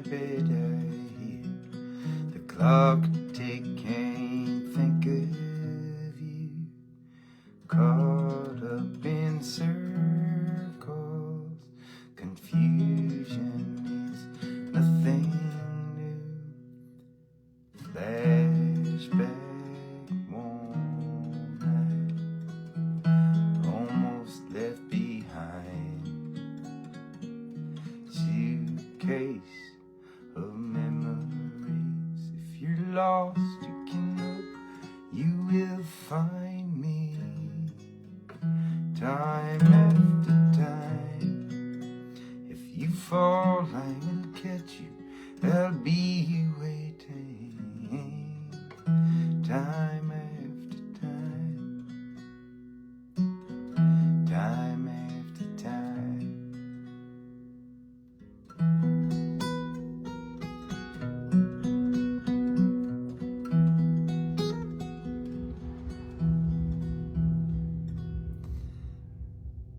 bed I hear the clock ticking, think of you, caught up in circles. Confusion is nothing new. Flashback one night, almost left behind. Suitcase of memories. If you're lost, you can look, you will find me. Time after time. If you fall, I will catch you. I'll be waiting. Time after time. Time after time.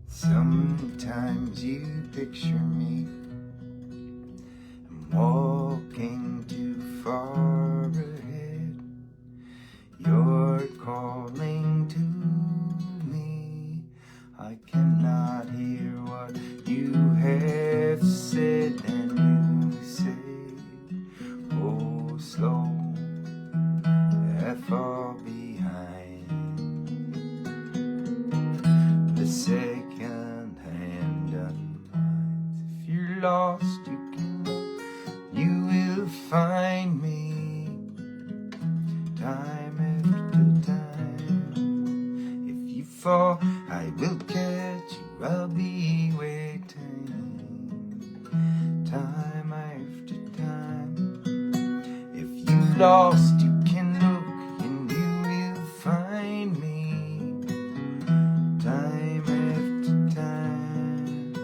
Sometimes you picture me, I'm walking too far ahead. You're calling to me, I cannot hear what you have said. And you say, oh, slow, I fall behind. The second hand unwinds. If you're lost, you can look, you will find me. Time after time. If you fall, I will catch you. I'll be waiting. Time after time. If you lost, you can look and you will find me. Time after time.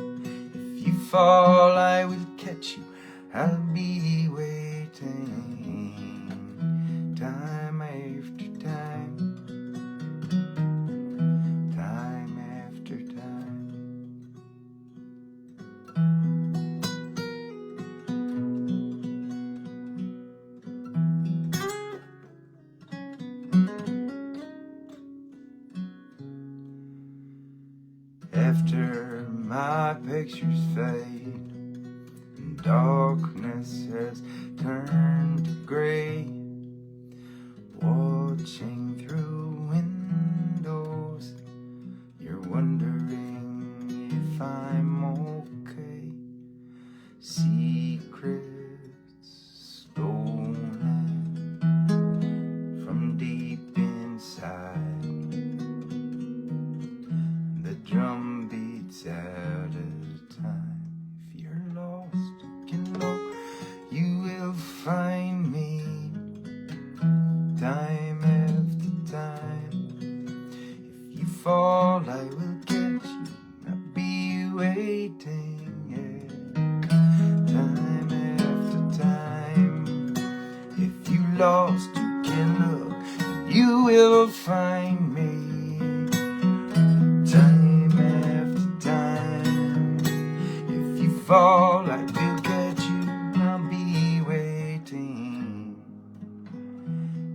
If you fall, I will catch you. I'll be waiting. Time after time. Time after time. After my pictures fade and darkness has turned to gray, watching through windows, you're wondering if I'm okay. Secrets stolen from deep inside. The drum beats out of time. If you're lost, you can look, you will find me. Time after time. If you fall, I will catch you. I'll be waiting. Yeah. Time after time. If you lost, you can look, you will find me. Time after time. If you fall, I will catch you. I'll be waiting.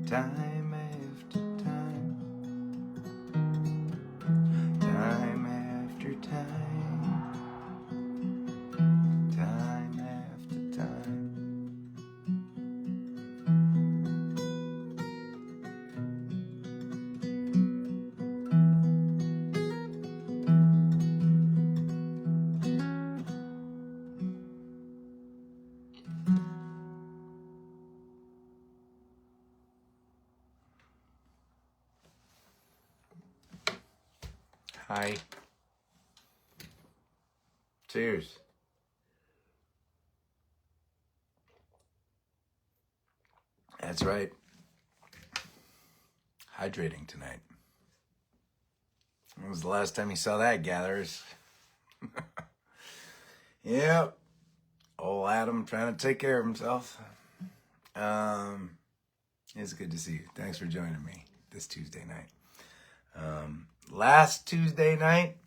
Time after time. Time after time. Time after time. Hi. Cheers. That's right. Hydrating tonight. When was the last time you saw that, gatherers? Yep. Old Adam trying to take care of himself. It's good to see you. Thanks for joining me this Tuesday night. Last Tuesday night,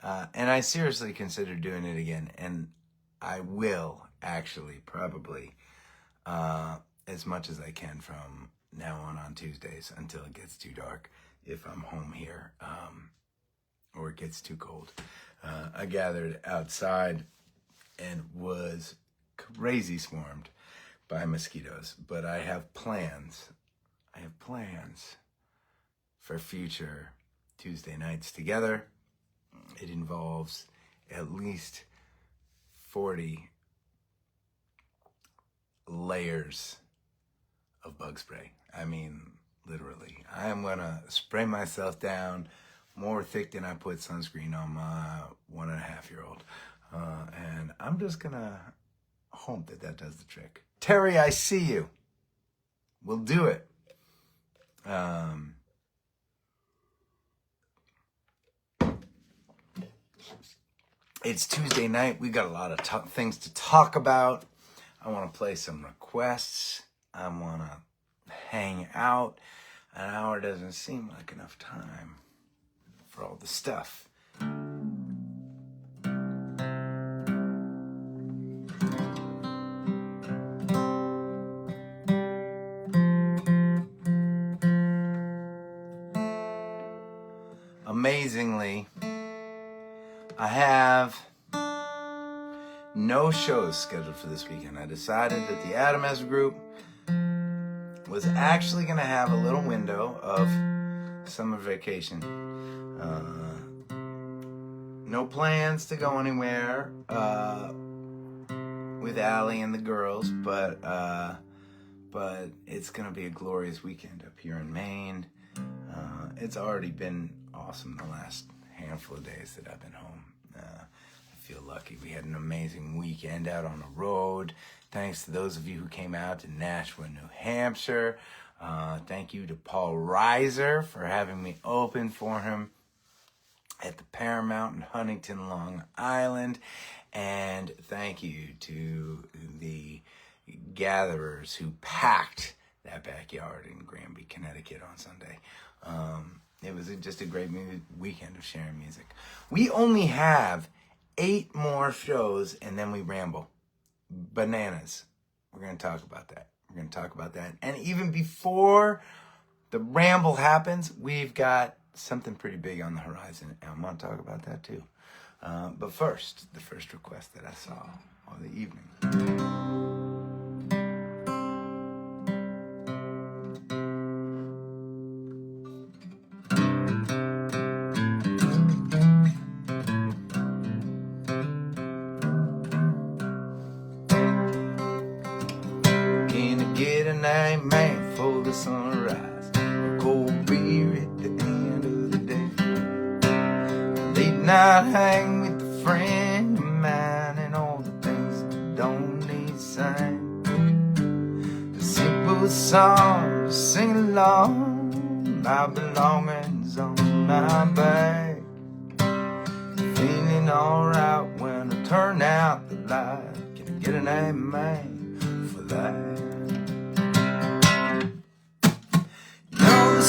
and I seriously considered doing it again, and I will actually, probably as much as I can from now on Tuesdays until it gets too dark, if I'm home here, or it gets too cold. I gathered outside and was crazy swarmed by mosquitoes, but I have plans. I have plans for future Tuesday nights together. It involves at least 40 layers of bug spray. I mean, literally. I am gonna spray myself down more thick than I put sunscreen on my 1.5-year-old. And I'm just gonna hope that does the trick. Terry, I see you. We'll do it. It's Tuesday night. We got a lot of things to talk about. I want to play some requests. I want to hang out. An hour doesn't seem like enough time for all the stuff. Amazingly, I have no shows scheduled for this weekend. I decided that the Adam Ezra group was actually going to have a little window of summer vacation. No plans to go anywhere with Allie and the girls, but it's going to be a glorious weekend up here in Maine. It's already been awesome the last handful of days that I've been home. I feel lucky. We had an amazing weekend out on the road. Thanks to those of you who came out to Nashua, New Hampshire. Thank you to Paul Reiser for having me open for him at the Paramount in Huntington, Long Island. And thank you to the gatherers who packed that backyard in Granby, Connecticut on Sunday. It was just a great weekend of sharing music. We only have 8 more shows and then we ramble. Bananas. We're going to talk about that. And even before the ramble happens, we've got something pretty big on the horizon. And I'm going to talk about that too. But first, the first request that I saw of the evening. Man for the sunrise, a cold beer at the end of the day, late night hang with a friend of mine, and all the things that don't need sang. The simple song, sing along, my belongings on my back, feeling alright when I turn out the light. Can I get an amen for that?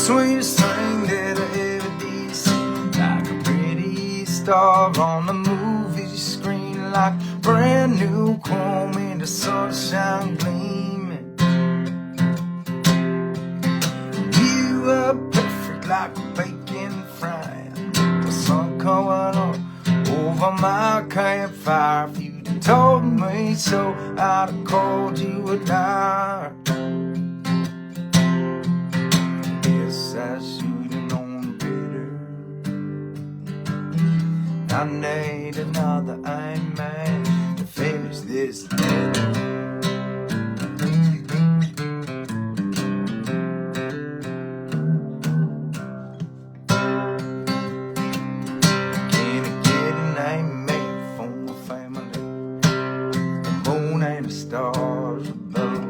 Sweetest thing that I ever did see, like a pretty star on the movie screen, like brand new chrome in the sunshine gleaming. You were perfect like a bacon frying, the sun coming up over my campfire. If you'd have told me so, I'd have called you a liar. I should have known better. I need another amen to finish this letter. Can I get an amen for my family? The moon and the stars above.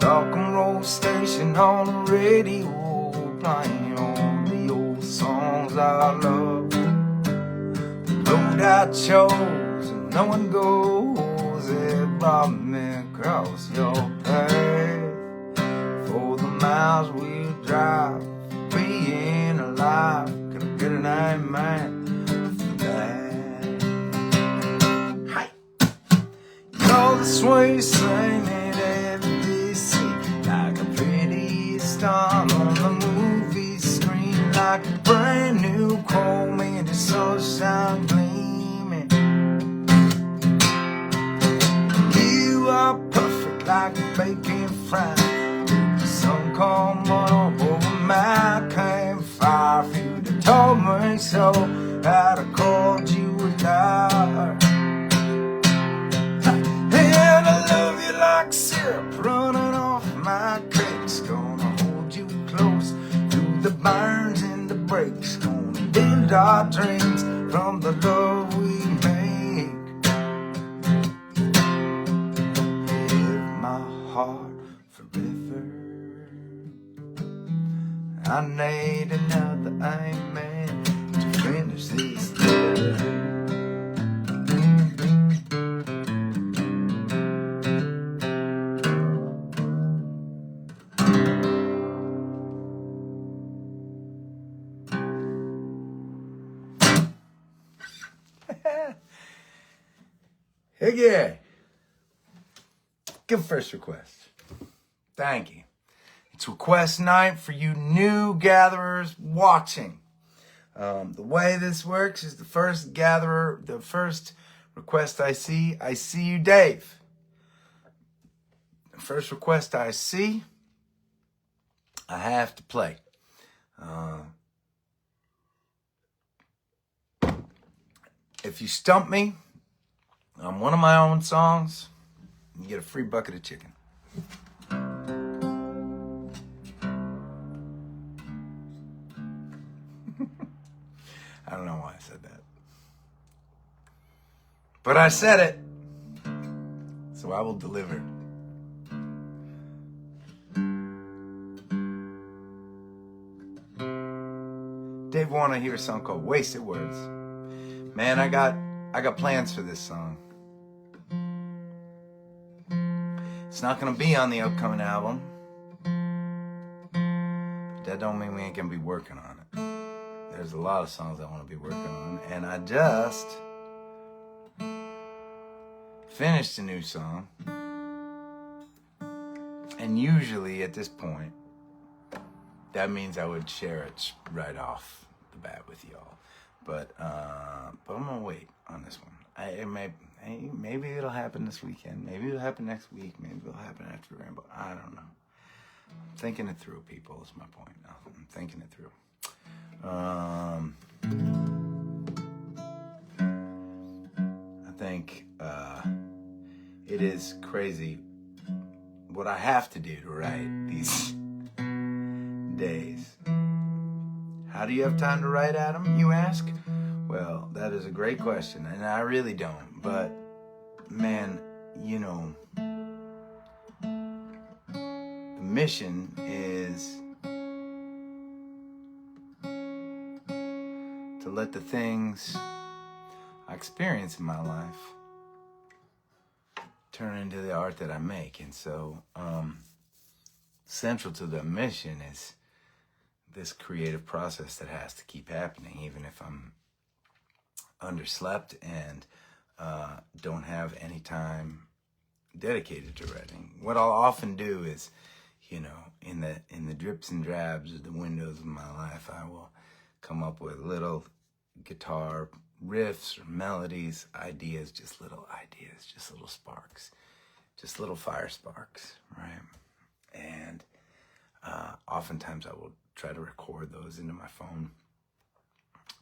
Rock and roll station on the radio, playing all the old songs I love. The road I chose and no one goes, it brought me across your path. For the miles we drive, for being alive, can I get an amen for that? Hi. sway, sing it every sea, like a pretty star on the movie screen, like a brand new chrome in the sunshine gleaming. You are perfect like a baking fry. The sun come up over my campfire. If you'd have told me so, I'd have called you a liar. And I love you like syrup running off my cakes. Gonna hold you close through the burns and the breaks. Gonna build our dreams from the love we make. Give my heart forever. I need another amen to finish this letter. Hey, yeah. Good first request. Thank you. It's request night for you new gatherers watching. The way this works is the first request I see you, Dave. The first request I see, I have to play. If you stump me on one of my own songs, you get a free bucket of chicken. I don't know why I said that. But I said it, so I will deliver. Dave wanna hear a song called Wasted Words. Man, I got plans for this song. It's not gonna be on the upcoming album. But that don't mean we ain't gonna be working on it. There's a lot of songs I want to be working on, and I just finished a new song. And usually at this point, that means I would share it right off the bat with y'all. But I'm gonna wait on this one. Maybe it'll happen this weekend. Maybe it'll happen next week. Maybe it'll happen after Ramble. I don't know. I'm thinking it through, people. Is my point. I'm thinking it through. I think it is crazy what I have to do to write these days. How do you have time to write, Adam, you ask? Well, that is a great question, and I really don't. But, man, you know, the mission is to let the things I experience in my life turn into the art that I make. And so central to the mission is this creative process that has to keep happening, even if I'm underslept and don't have any time dedicated to writing. What I'll often do is, you know, in the drips and drabs of the windows of my life, I will come up with little guitar riffs or melodies, ideas, just little sparks, just little fire sparks, right? And oftentimes I will try to record those into my phone.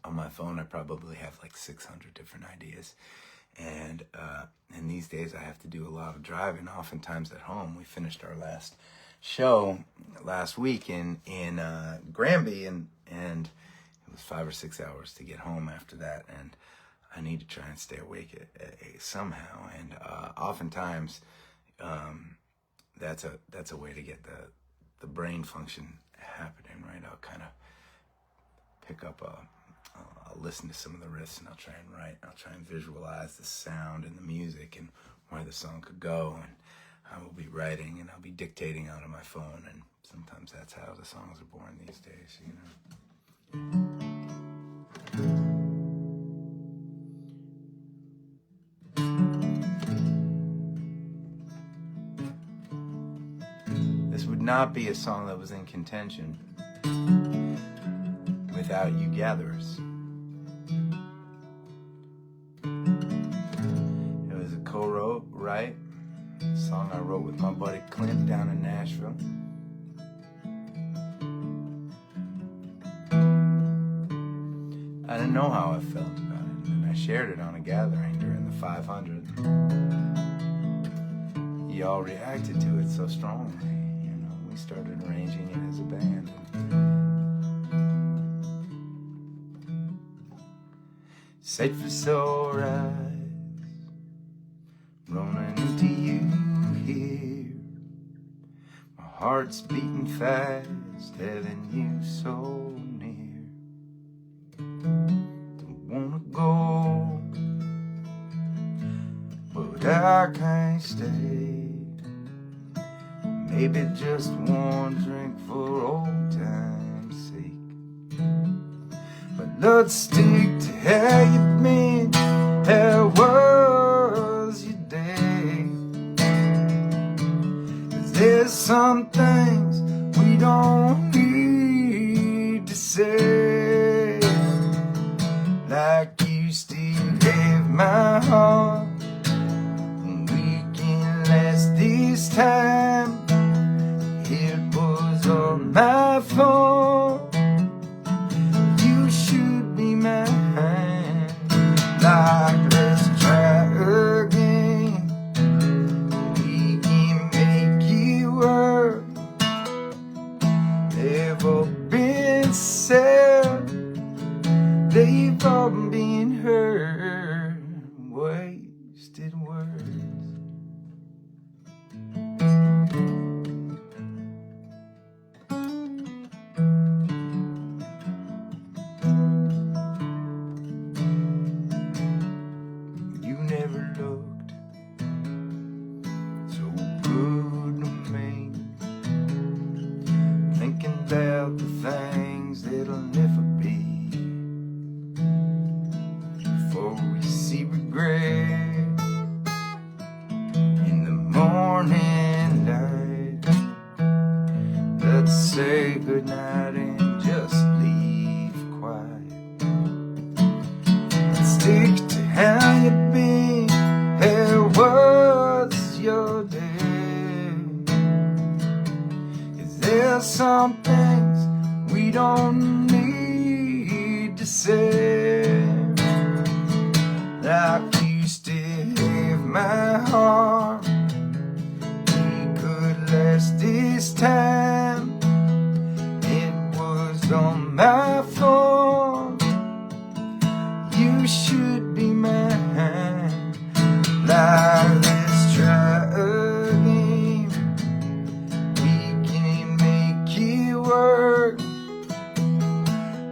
On my phone, I probably have like 600 different ideas. And these days I have to do a lot of driving, oftentimes at home. We finished our last show last week in Granby, and it was 5 or 6 hours to get home after that. And I need to try and stay awake somehow. And oftentimes that's a way to get the brain function happening, right? I'll kind of pick up I'll listen to some of the riffs, and I'll try and write. I'll try and visualize the sound and the music and where the song could go. And I will be writing, and I'll be dictating out of my phone. And sometimes that's how the songs are born these days, you know. not be a song that was in contention without you gatherers. It was a co-write song I wrote with my buddy Clint down in Nashville. I didn't know how I felt about it, and I shared it on a gathering during the 500. Y'all reacted to it so strongly, you know. We started arranging it as a band. Safe as so rise, running into you here. My heart's beating fast, having you so near. Don't wanna go, but I can't stay. Maybe just one drink for old time's sake. But let's stick to how you've been, how was your day? 'Cause there's some things we don't need to say. Like you still have my heart, and we can last this time. It was on my phone. You should be mine. Like, let's try again. We can make it work. They've all been said, they've all been heard. Wasted words. Never looked so good to me. Thinking about the things that'll never be. Before we see regret in the morning light, let's say goodnight and just leave quiet. Let's stick to how you've been. How was your day? 'Cause there's some things we don't need to say. Like you still have my heart. We could last this time. It was on my phone. You should be mine. Like, let's try again. We can make it work.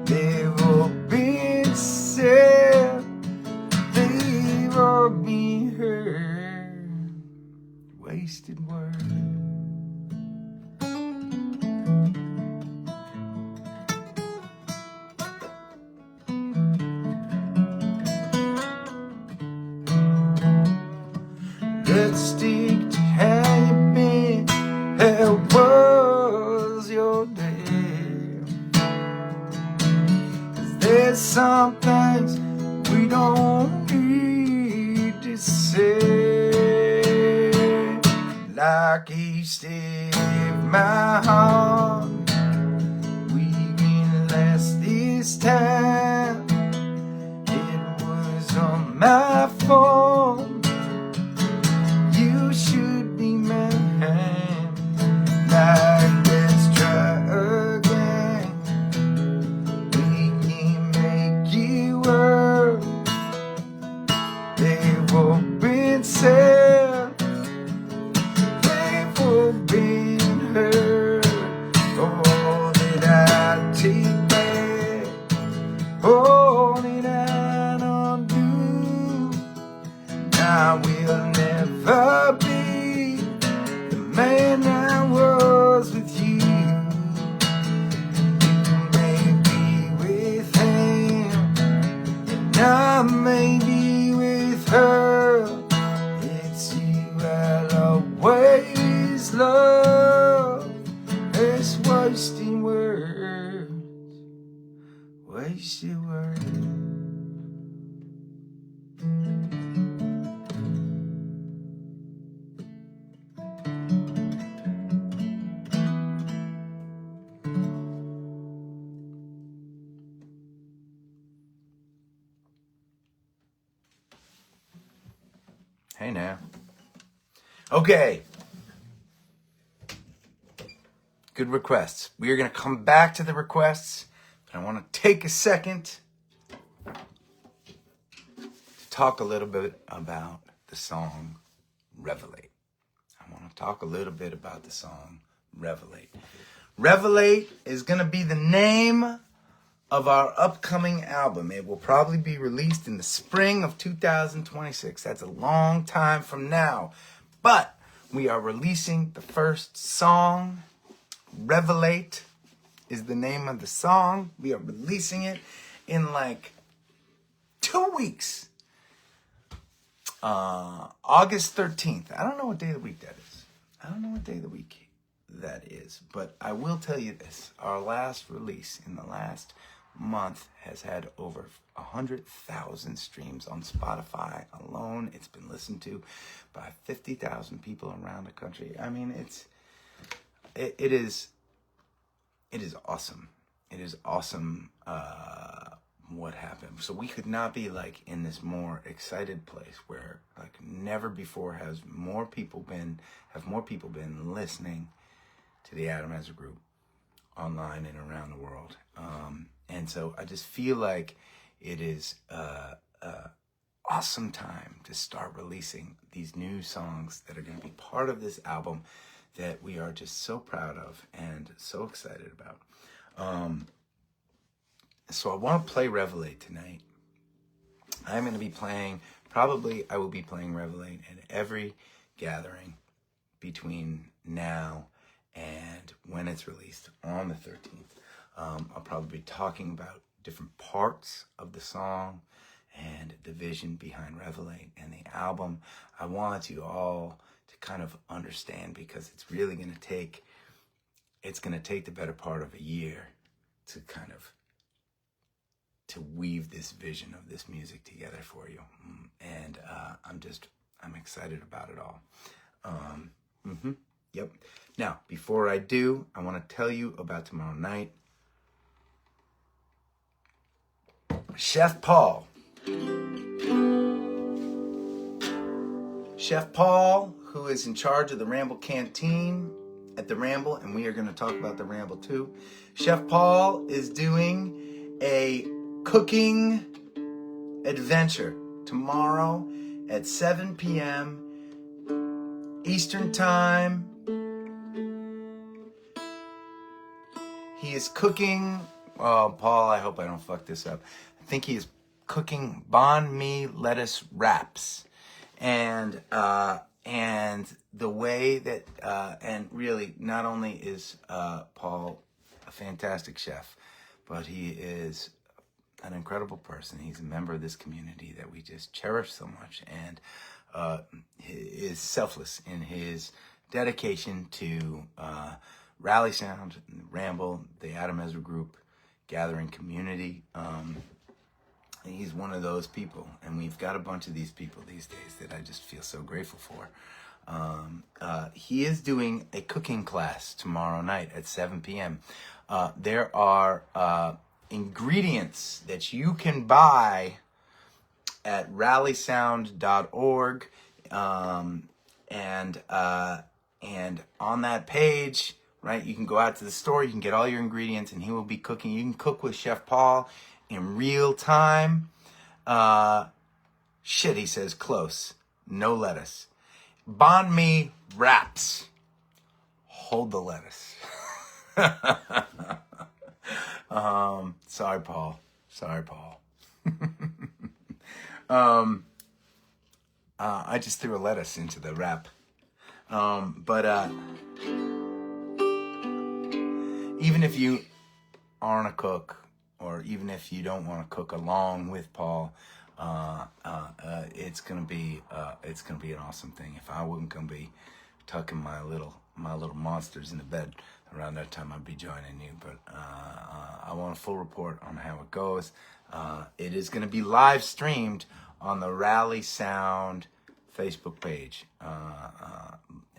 They've all been said, they've all been heard. Wasted words. Let's stick to how you've been, how was your day? 'Cause there's some things we don't need to say. Like you still have my heart. We can last this time. It was on my phone. You should be mine. Like, let's try again. We can make it work. They've all been said, they've all been heard. All that I take back, all that I don't do. wish you were. Hey now. Okay. Good requests. We are going to come back to the requests, but I want to take a second to talk a little bit about the song Revelate. I want to talk a little bit about the song Revelate. Revelate is going to be the name of our upcoming album. It will probably be released in the spring of 2026. That's a long time from now. But we are releasing the first song. Revelate is the name of the song. We are releasing it in like 2 weeks. August 13th. I don't know what day of the week that is. But I will tell you this. Our last release in the last month has had over 100,000 streams on Spotify alone. It's been listened to by 50,000 people around the country. I mean, it is awesome. It is awesome what happened. So we could not be like in this more excited place where like never before have more people been listening to the Adam Ezra Group online and around the world. And so I just feel like it is awesome time to start releasing these new songs that are going to be part of this album that we are just so proud of and so excited about. So I want to play Revelate tonight. I will be playing Revelate at every gathering between now and when it's released on the 13th. I'll probably be talking about different parts of the song and the vision behind Revelate and the album. I want you all to kind of understand, because it's really going to take the better part of a year to kind of to weave this vision of this music together for you. And I'm excited about it all. Yep. Now, before I do, I want to tell you about tomorrow night. Chef Paul, who is in charge of the Ramble Canteen at the Ramble, and we are going to talk about the Ramble too. Chef Paul is doing a cooking adventure tomorrow at 7 p.m. Eastern Time. He is cooking, Paul, I hope I don't fuck this up. I think he is cooking banh mi lettuce wraps. And the way that, and really, not only is Paul a fantastic chef, but he is an incredible person. He's a member of this community that we just cherish so much, and is selfless in his dedication to Rally Sound, Ramble, the Adam Ezra Group, gathering community. He's one of those people, and we've got a bunch of these people these days that I just feel so grateful for. He is doing a cooking class tomorrow night at 7 p.m. There are ingredients that you can buy at rallysound.org, and on that page, right, you can go out to the store, you can get all your ingredients, and he will be cooking. You can cook with Chef Paul in real time. He says close. No lettuce. Banh mi wraps. Hold the lettuce. Sorry, Paul. I just threw a lettuce into the wrap. But even if you aren't a cook, or even if you don't want to cook along with Paul, it's gonna be an awesome thing. If I wasn't gonna be tucking my my little monsters in the bed, around that time I'll be joining you. But I want a full report on how it goes. It is going to be live streamed on the Rally Sound Facebook page.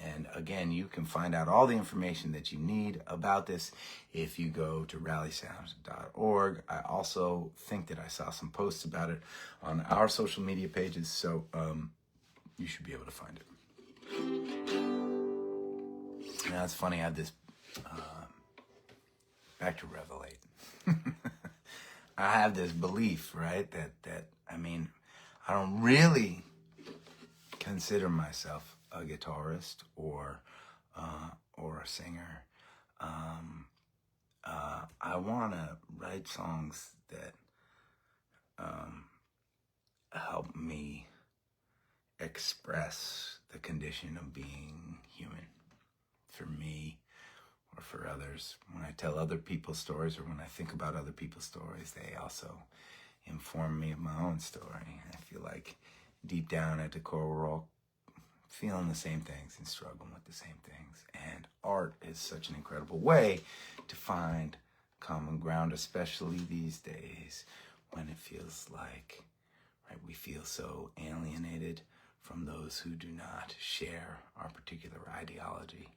And again, you can find out all the information that you need about this if you go to rallysound.org. I also think that I saw some posts about it on our social media pages, so you should be able to find it. Now, it's funny, I have this, back to revelate. I have this belief, right, that I mean, I don't really consider myself a guitarist or a singer. I want to write songs that help me express the condition of being human, for me or for others. When I tell other people's stories, or when I think about other people's stories, they also inform me of my own story. I feel like deep down at the core, we're all feeling the same things and struggling with the same things. And art is such an incredible way to find common ground, especially these days when it feels like, right, we feel so alienated from those who do not share our particular ideology,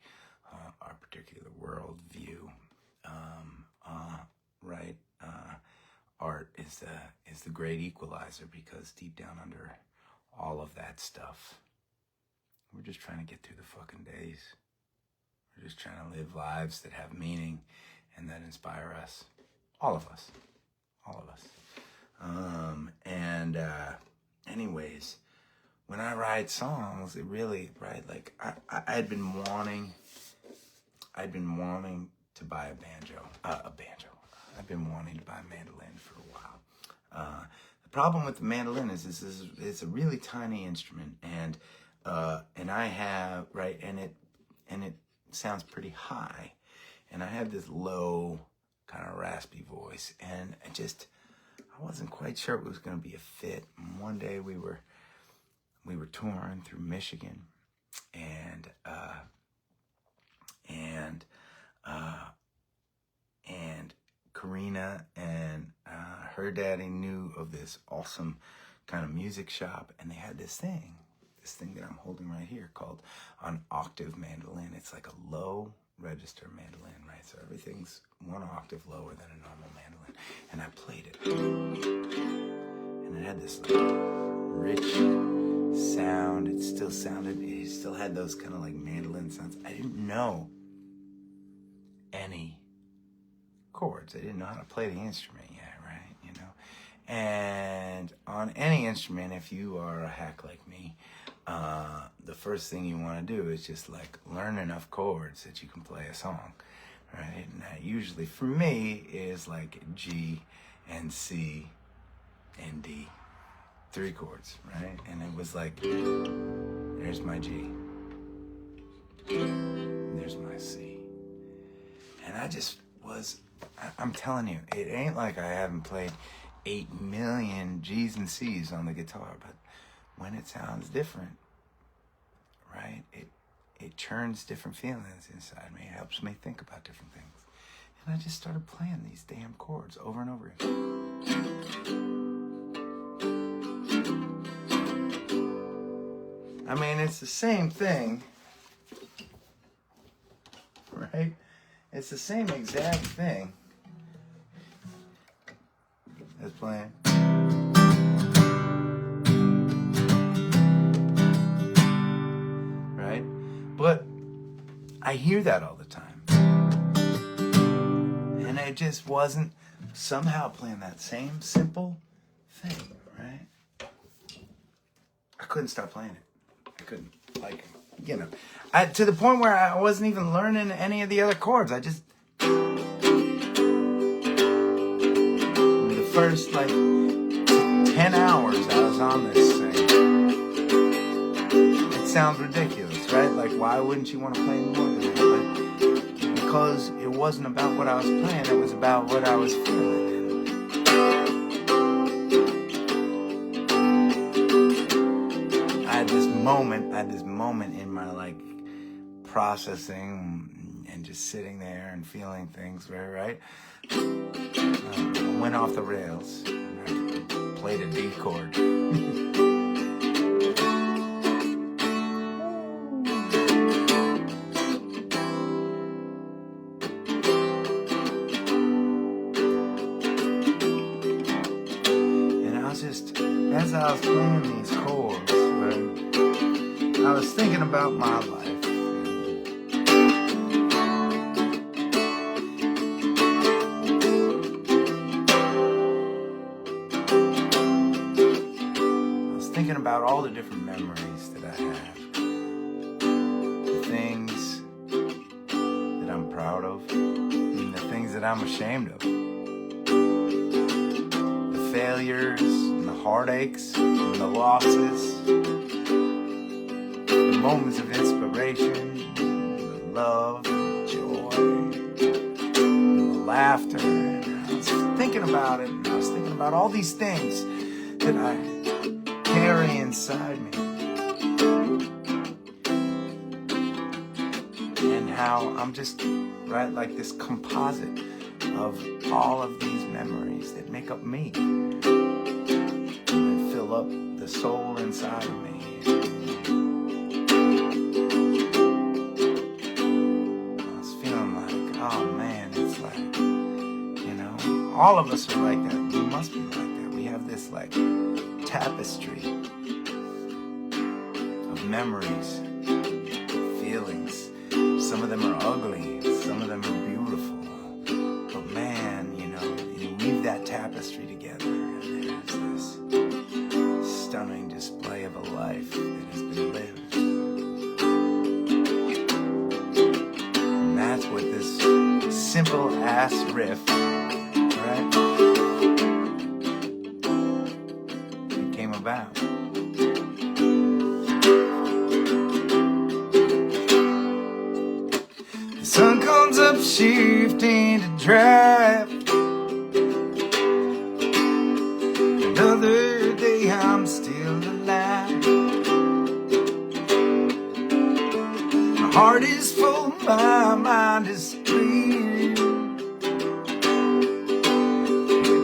our particular worldview. Right? Art is the great equalizer, because deep down under all of that stuff, we're just trying to get through the fucking days. We're just trying to live lives that have meaning and that inspire us. All of us. All of us. Anyways, when I write songs, it really, right, like I'd been wanting to buy a banjo. I've been wanting to buy a mandolin for a while. The problem with the mandolin is it's a really tiny instrument, and I have, right, and it sounds pretty high, and I have this low kind of raspy voice, and I wasn't quite sure it was going to be a fit. And one day we were touring through Michigan, and Karina and her daddy knew of this awesome kind of music shop, and they had this thing that I'm holding right here called an octave mandolin. It's like a low register mandolin, right? So everything's one octave lower than a normal mandolin. And I played it, and it had this like rich sound. It still had those kind of like mandolin sounds. I didn't know any chords. I didn't know how to play the instrument yet, right? You know, and on any instrument, if you are a hack like me, the first thing you want to do is just like learn enough chords that you can play a song, right? And that usually for me is like G and C and D, 3 chords, right? And it was like, there's my G, there's my C, and I'm telling you, it ain't like I haven't played 8 million G's and C's on the guitar, but when it sounds different, right, it churns different feelings inside me. It helps me think about different things. And I just started playing these damn chords over and over again. I mean, it's the same thing, right? It's the same exact thing as playing. Right? But I hear that all the time. And it just wasn't somehow playing that same simple thing, right? I couldn't stop playing it. I couldn't, like, you know, to the point where I wasn't even learning any of the other chords. I just, the first like 10 hours I was on this thing. It sounds ridiculous, right? Like, why wouldn't you want to play more than that? But because it wasn't about what I was playing, it was about what I was feeling. I had this moment in my like processing and just sitting there and feeling things, right? I went off the rails. I played a D chord. As I was playing these chords, I was thinking about my life. I was thinking about all the different memories that I have. The things that I'm proud of, and the things that I'm ashamed of. The failures, heartaches, and the losses, the moments of inspiration, the love, the joy, the laughter. And I was thinking about it, and I was thinking about all these things that I carry inside me, and how I'm just, right, like this composite of all of these memories that make up me. Fill up the soul inside of me. I was feeling like, oh man, it's like, you know, all of us are like that. We must be like that. We have this like tapestry of memories, feelings. Some of them are ugly, some of them are beautiful. But man, you know, you weave that tapestry together, and there's this stunning display of a life that has been lived. And that's what this simple ass riff, right, it came about. The sun comes up shifting to draft. Another day I'm still alive. My heart is full, my mind is clear.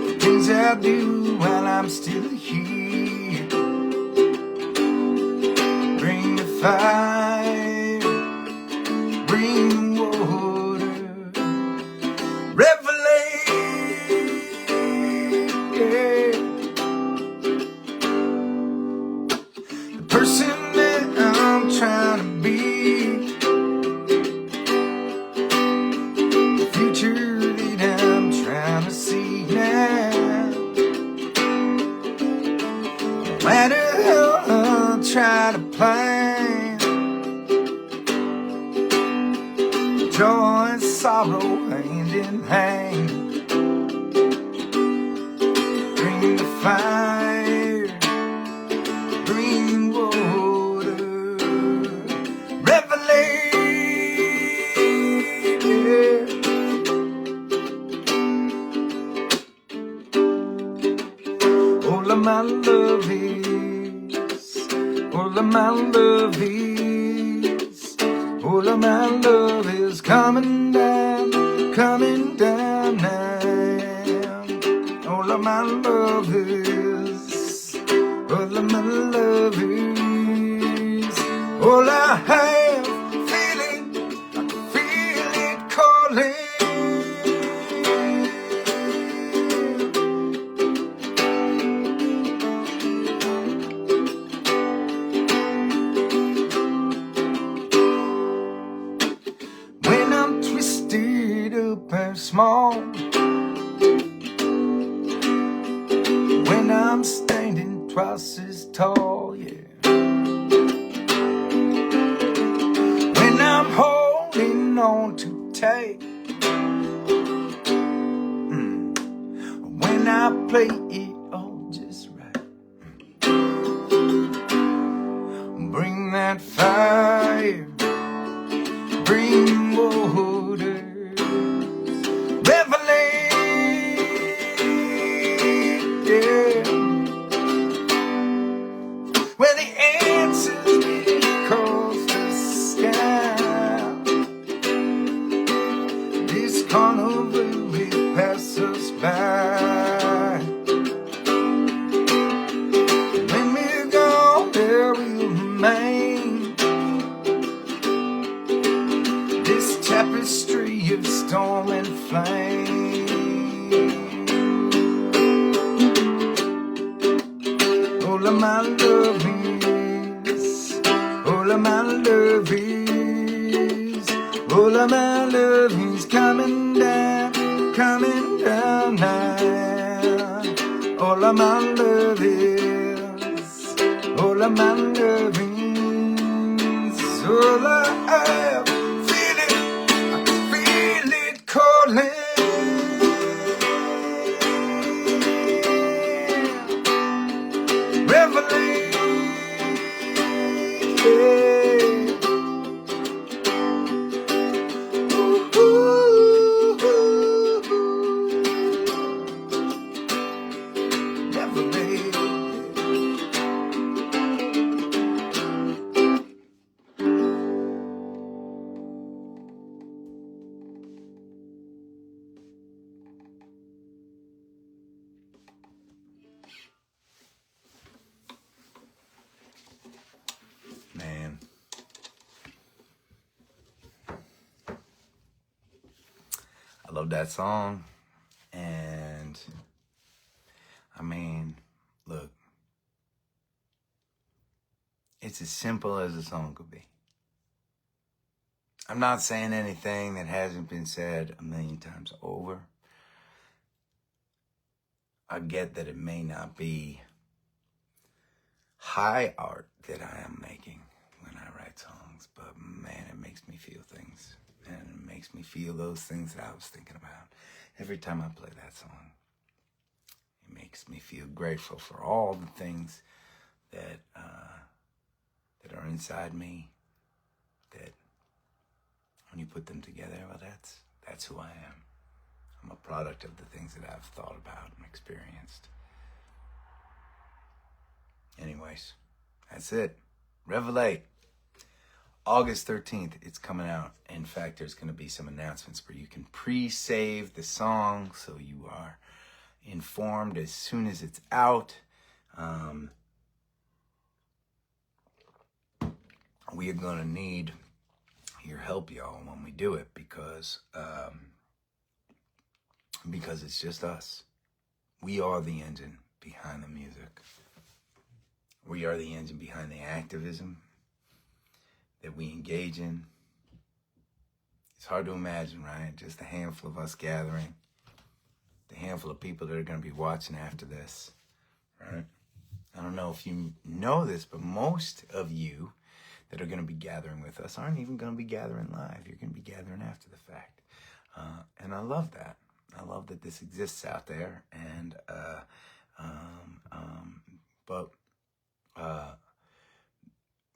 The things I do while I'm still here. Bring the fire, bring the water, revelate, yeah. The person that I'm trying to be, the future that I'm trying to see now. No matter how I try to plan, joy and sorrow hand in hand. Bring the fire, bring water, revelate, yeah. All of my love is, all of my love is, all of my love is coming down now. All of my love is, all of my love is, all I have, feeling, I can feel it calling. When I'm twisted up and small, when I'm standing twice as tall, yeah. When I'm holding on too tight, when I play it all just right, bring that fire, bring water, revelate, yeah. Where the answers get across the sky. flame. All of my love is, all of my love is, all of my love is coming down now. All of my love is, all of my love is, all I have. Feel it calling. Revelate, ooh, ooh, revelate. Man, I love that song. And I mean, look, it's as simple as a song could be. I'm not saying anything that hasn't been said a million times over. I get that it may not be high art that I am making when I write songs, but man, it makes me feel things. And it makes me feel those things that I was thinking about every time I play that song. It makes me feel grateful for all the things that that are inside me, that when you put them together, well, that's who I am. I'm a product of the things that I've thought about and experienced. Anyways, that's it. Revelate. August 13th, it's coming out. In fact, there's going to be some announcements where you can pre-save the song so you are informed as soon as it's out. We are going to need your help, y'all, when we do it, because it's just us. We are the engine behind the music. We are the engine behind the activism that we engage in. It's hard to imagine, right? Just a handful of us gathering, the handful of people that are going to be watching after this, right? I don't know if you know this, but most of you that are going to be gathering with us aren't even going to be gathering live. You're going to be gathering after the fact. And I love that. I love that this exists out there. And,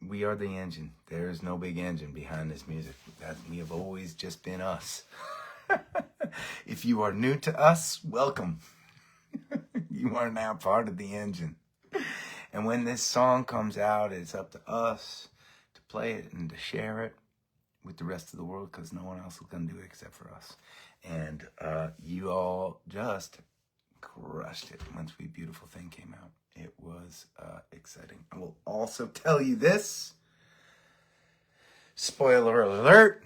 we are the engine. There is no big engine behind this music. We have always just been us. If you are new to us, welcome. You are now part of the engine. And when this song comes out, it's up to us to play it and to share it with the rest of the world, because no one else is going to do it except for us. And you all just crushed it when Sweet Beautiful Thing came out. It was exciting. I will also tell you this. Spoiler alert.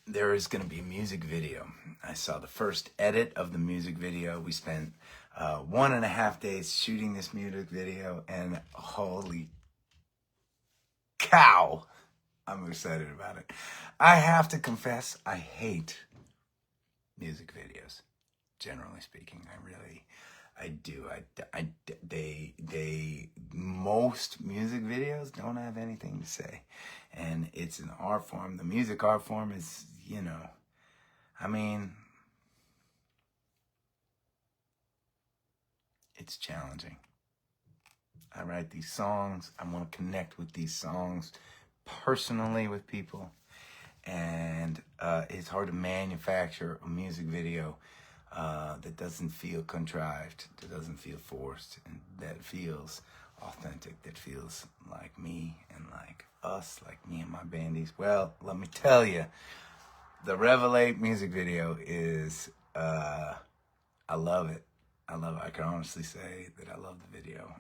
There is going to be a music video. I saw the first edit of the music video. We spent 1.5 days shooting this music video, and holy cow, I'm excited about it. I have to confess, I hate music videos. Generally speaking, I do. Most music videos don't have anything to say. And it's an art form. The music art form is, it's challenging. I write these songs. I want to connect with these songs personally with people. And it's hard to manufacture a music video that doesn't feel contrived, that doesn't feel forced, and that feels authentic, that feels like me and like us, like me and my bandies. Well, let me tell you, the Revelate music video is, I love it. I love it. I can honestly say that I love the video.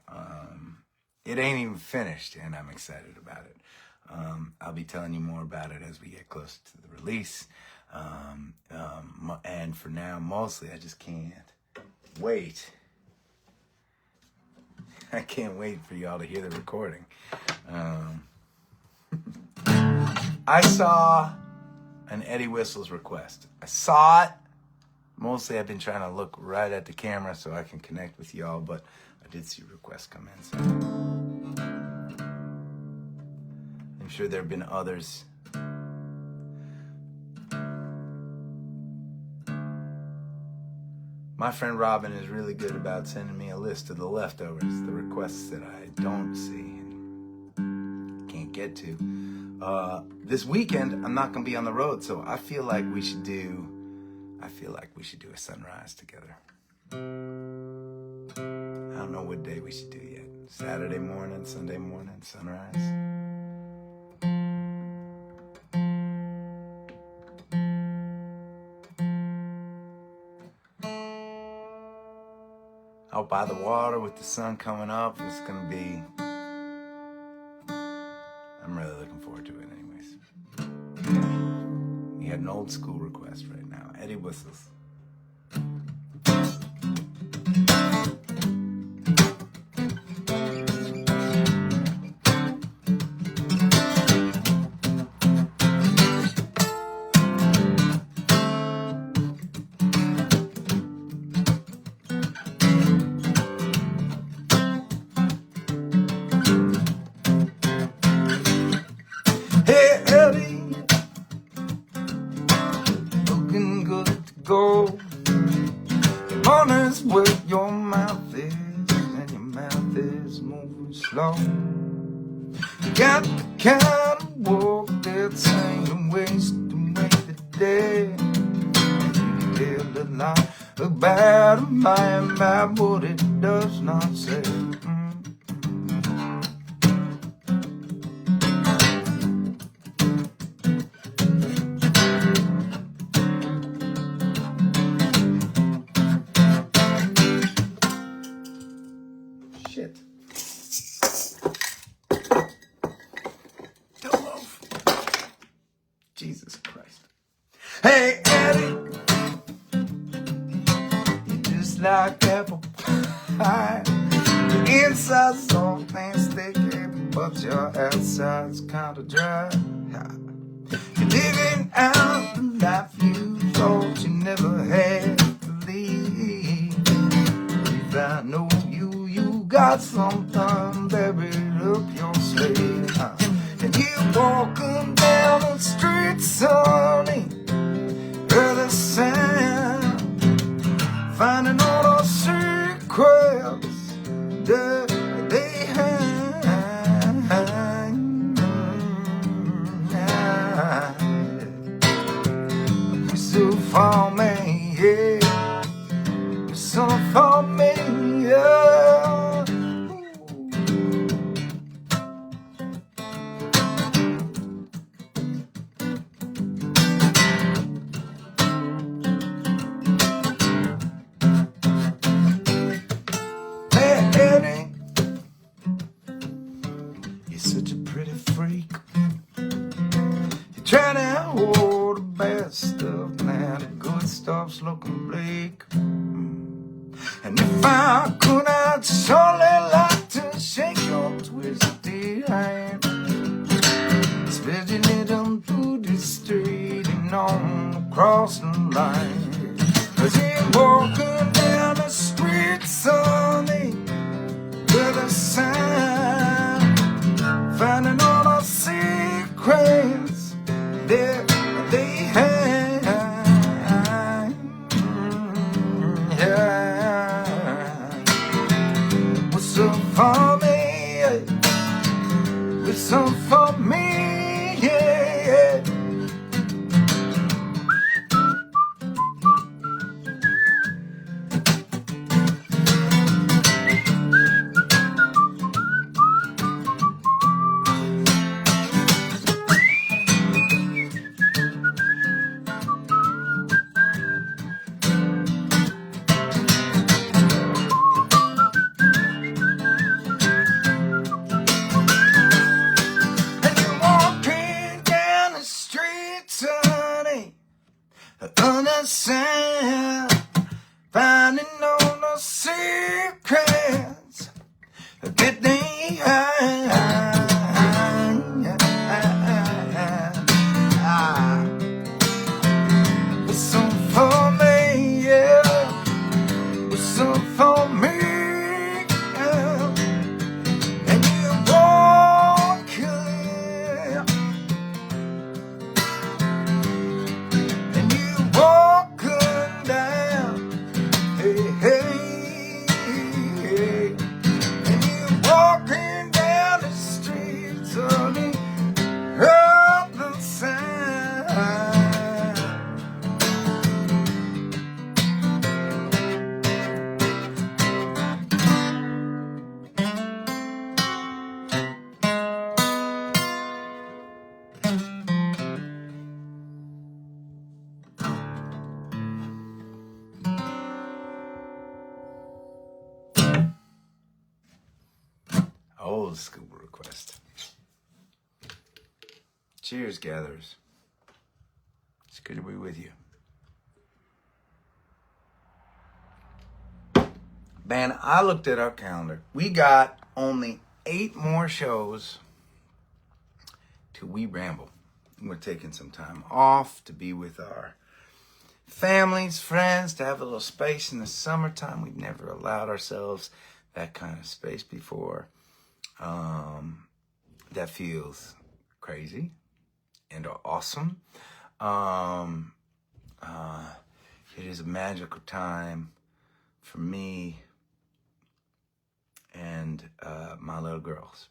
It ain't even finished, and I'm excited about it. I'll be telling you more about it as we get closer to the release. And for now, mostly, I just can't wait. I can't wait for y'all to hear the recording. I saw an Eddie Whistle's request. I saw it. Mostly I've been trying to look right at the camera so I can connect with y'all, but I did see requests come in. So I'm sure there have been others. My friend Robin is really good about sending me a list of the leftovers, the requests that I don't see and can't get to. This weekend, I'm not going to be on the road, so I feel like we should do a sunrise together. I don't know what day we should do yet. Saturday morning, Sunday morning, sunrise. Out by the water with the sun coming up, it's gonna be, I'm really looking forward to it anyways. We had an old school request right now, Eddie Whistles. Go. Your morning's where your mouth is, and your mouth is moving slow. You got the kind of walk that's ain't wasting away the day. And you can tell a lot about a mind by what it does not say. Shit. Don't move. Jesus Christ. Hey, Eddie. You're just like apple pie. Your inside's soft and sticky, but your outside's kinda dry. You're living out the life you thought you never had to leave. If I know you got something buried up your sleeve, and you walking down the street, sonny, hear the sound, finding all the secrets that they hide. Whistle for me, yeah. Whistle for me, yeah. Such a pretty freak. You're trying to hold the bad stuff, now the good stuff's looking bleak. And if I could, I'd surely like to shake your twisted hand, especially down through the street and on across the line. 'Cause you're walking down the street, sonny, with a sign, finding all the secrets that they have. Yeah. Whistle for me, whistle for me, yeah. secrets that they hide. Whistle for me, yeah. Whistle for me, yeah. And you walk in, and you walking down, hey, hey, hey. And you walking down the streets of the other side. Old school request. Cheers, gatherers. It's good to be with you. Man, I looked at our calendar. We got only 8 more shows till we ramble. We're taking some time off to be with our families, friends, to have a little space in the summertime. We've never allowed ourselves that kind of space before. That feels crazy and awesome. It is a magical time for me and my little girls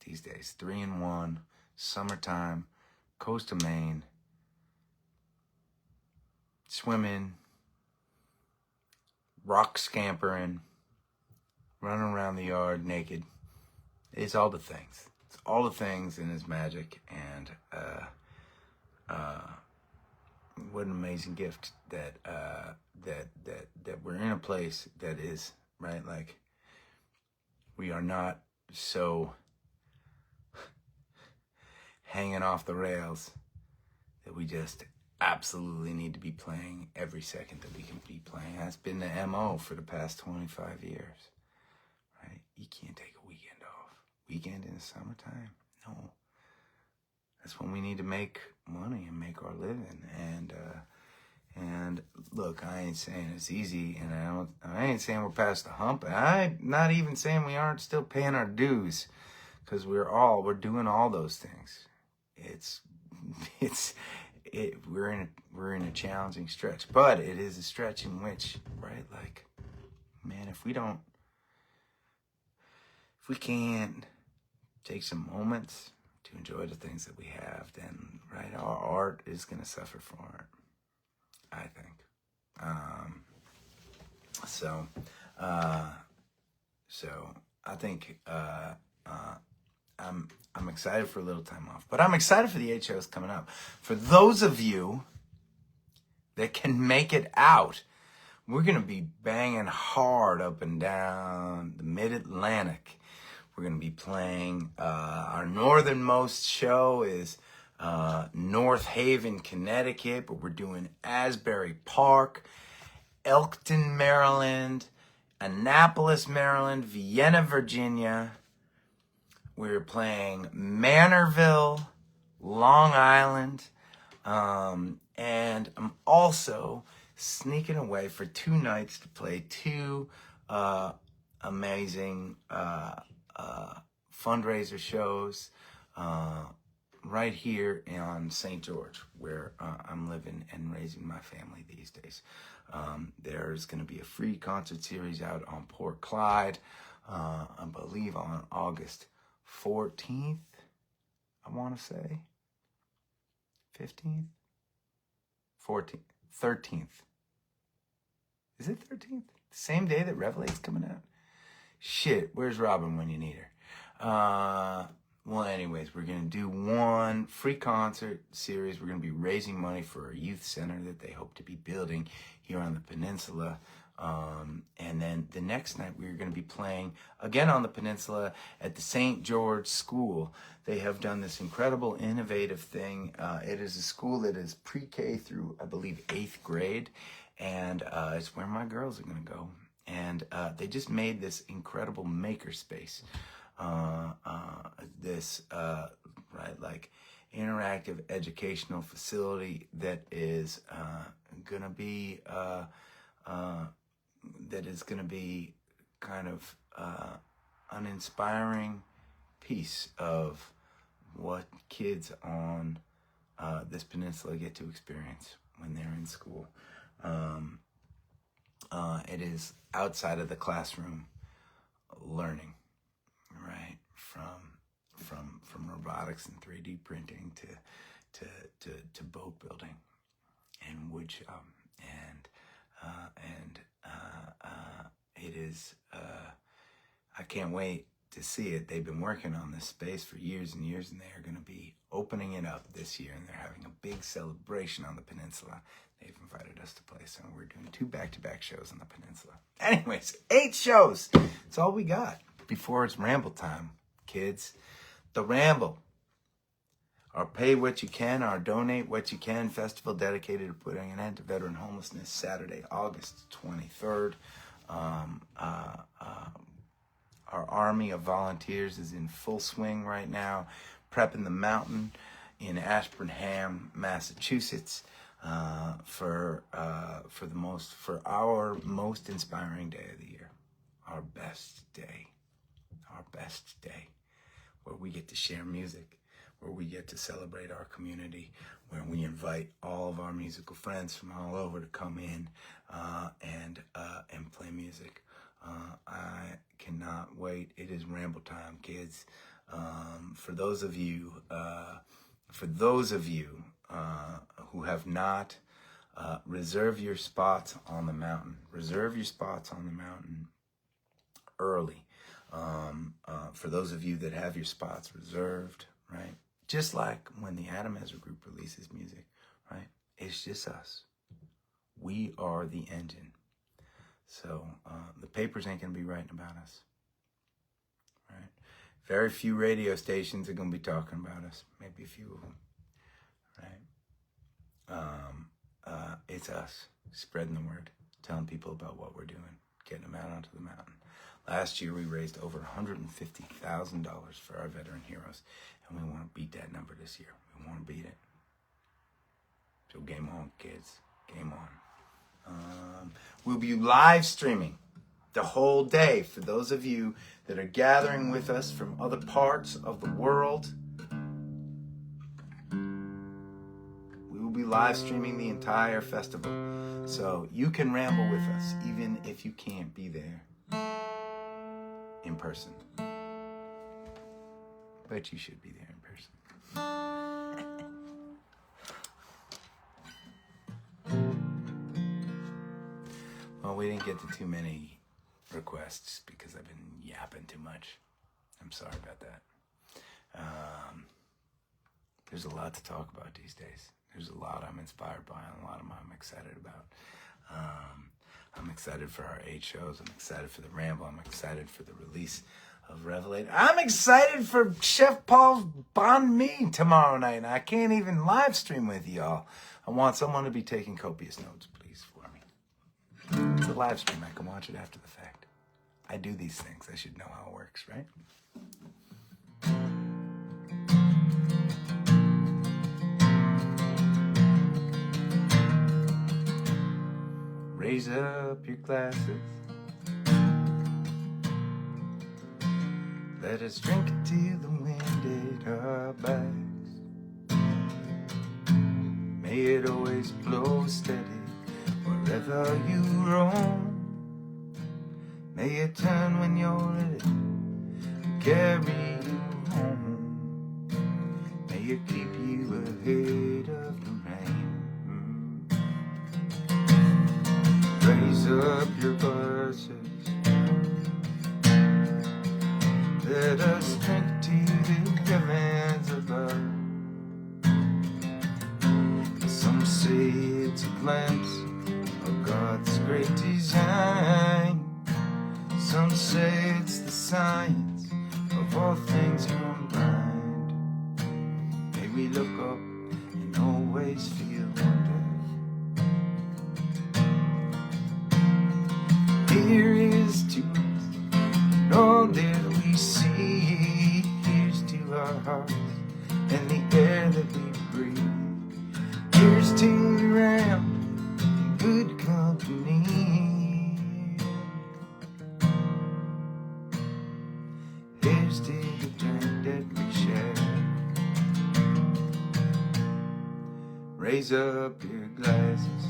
these days. 3-in-1, summertime, coast of Maine, swimming, rock scampering, running around the yard naked. It's all the things. It's all the things, and it's magic. And what an amazing gift that we're in a place that is right. Like, we are not so hanging off the rails that we just absolutely need to be playing every second that we can be playing. That's been the MO for the past 25 years. Right? You can't take a weekend off. Weekend in the summertime? No. That's when we need to make money and make our living. And look, I ain't saying it's easy, and I ain't saying we're past the hump. I'm not even saying we aren't still paying our dues, because we're doing all those things. We're in a challenging stretch, but it is a stretch in which, right, like, man, if we can't take some moments to enjoy the things that we have, then, right, our art is going to suffer for it, I think. So I think I'm excited for a little time off, but I'm excited for the 8 shows coming up. For those of you that can make it out, we're going to be banging hard up and down the Mid-Atlantic. We're going to be playing, our northernmost show is North Haven, Connecticut, but we're doing Asbury Park, Elkton, Maryland, Annapolis, Maryland, Vienna, Virginia. We're playing Manorville, Long Island, and I'm also sneaking away for 2 nights to play 2 amazing fundraiser shows right here on St. George, where I'm living and raising my family these days. There's going to be a free concert series out on Port Clyde, I believe on August 14th, I want to say. 15th? 14th? 13th. Is it 13th? The same day that Revelate's coming out? Shit, where's Robin when you need her? Well, anyways, we're going to do 1 free concert series. We're going to be raising money for a youth center that they hope to be building here on the peninsula. And then the next night we're going to be playing again on the peninsula at the St. George School. They have done this incredible, innovative thing. It is a school that is pre-K through, I believe, 8th grade. And it's where my girls are going to go. And they just made this incredible makerspace. Like interactive educational facility that is gonna be kind of an inspiring piece of what kids on this peninsula get to experience when they're in school. It is outside of the classroom learning, right? From robotics and 3D printing to boat building and wood shop, and it is. I can't wait to see it. They've been working on this space for years and years, and they are going to be opening it up this year, and they're having a big celebration on the peninsula. They've invited us to play, so we're doing 2 back-to-back shows on the peninsula. Anyways, 8 shows. That's all we got before it's ramble time, kids. The Ramble, our Pay What You Can, our Donate What You Can festival dedicated to putting an end to veteran homelessness, Saturday, August 23rd. Our army of volunteers is in full swing right now, prepping the mountain in Ashburnham, Massachusetts, for our most inspiring day of the year, our best day, where we get to share music, where we get to celebrate our community, where we invite all of our musical friends from all over to come in and play music. I cannot wait. It is ramble time, kids. For those of you who have not, reserve your spots on the mountain. Reserve your spots on the mountain early. For those of you that have your spots reserved, right? Just like when the Ezra group releases music, right? It's just us. We are the engine. So the papers ain't going to be writing about us, right? Very few radio stations are going to be talking about us. Maybe a few of them, right? It's us spreading the word, telling people about what we're doing, getting them out onto the mountain. Last year, we raised over $150,000 for our veteran heroes, and we want to beat that number this year. We want to beat it. So game on, kids. Game on. We'll be live streaming the whole day for those of you that are gathering with us from other parts of the world. We will be live streaming the entire festival, so you can ramble with us even if you can't be there in person. But you should be there in person. Well, we didn't get to too many requests because I've been yapping too much. I'm sorry about that. There's a lot to talk about these days. There's a lot I'm inspired by and a lot I'm excited about. I'm excited for our 8 shows. I'm excited for the ramble. I'm excited for the release of Revelate. I'm excited for Chef Paul's banh mi tomorrow night. And I can't even live stream with y'all. I want someone to be taking copious notes, please, for me. It's a live stream. I can watch it after the fact. I do these things. I should know how it works, right? Raise up your glasses. Let us drink it till the wind at our backs. May it always blow steady wherever you roam. May it turn when you're ready to carry you home. May it keep you ahead of the rain. Raise up your glasses. Let us drink to the heavens above. Some say it's a glimpse of God's great design. Some say it's the science of all things combined. May we look up and always feel wonder. Here we see. Here's to our hearts and the air that we breathe. Here's to the round and good company. Here's to the drink that we share. Raise up your glasses.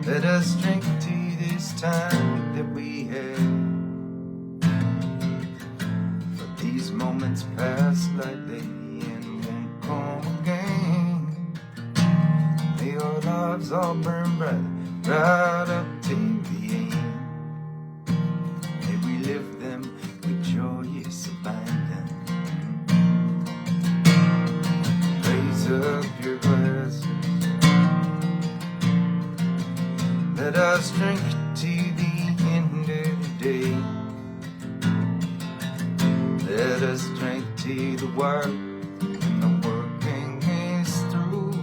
Let us drink to this time that we had. For these moments pass lightly and won't come again. May our lives all burn bright, right up to the end. May we live them with joyous abandon. Raise up your glasses. Let us drink to the end of the day. Let us drink to the work when the working is through.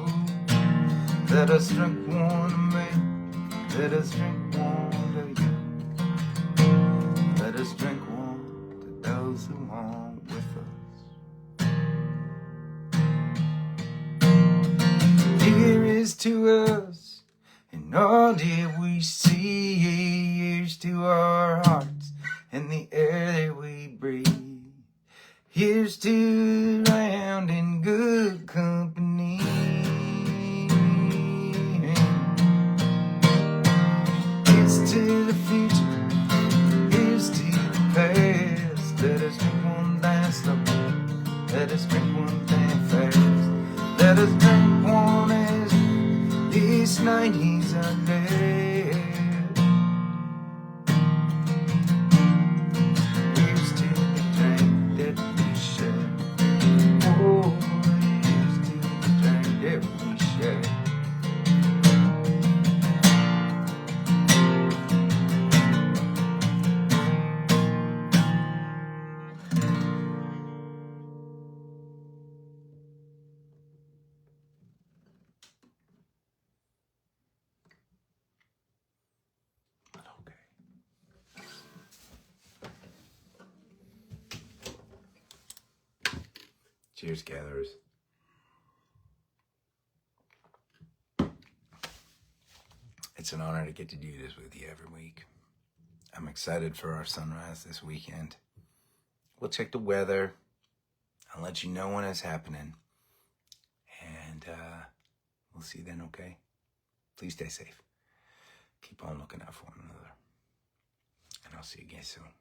Let us drink one to me. Let us drink one to you. Let us drink one to those who are with us. Here is to us and all that we see. Here's to our hearts and the air that we breathe. Here's to round and good company. Here's to the future. Here's to the past. Let us drink one last up. Let us drink one damn fast. Let us drink one as this night is undead. Here's to the drink that we share. Oh, here's to the drink that we share. Cheers, gatherers. It's an honor to get to do this with you every week. I'm excited for our sunrise this weekend. We'll check the weather. I'll let you know when it's happening. And we'll see you then, okay? Please stay safe. Keep on looking out for one another. And I'll see you again soon.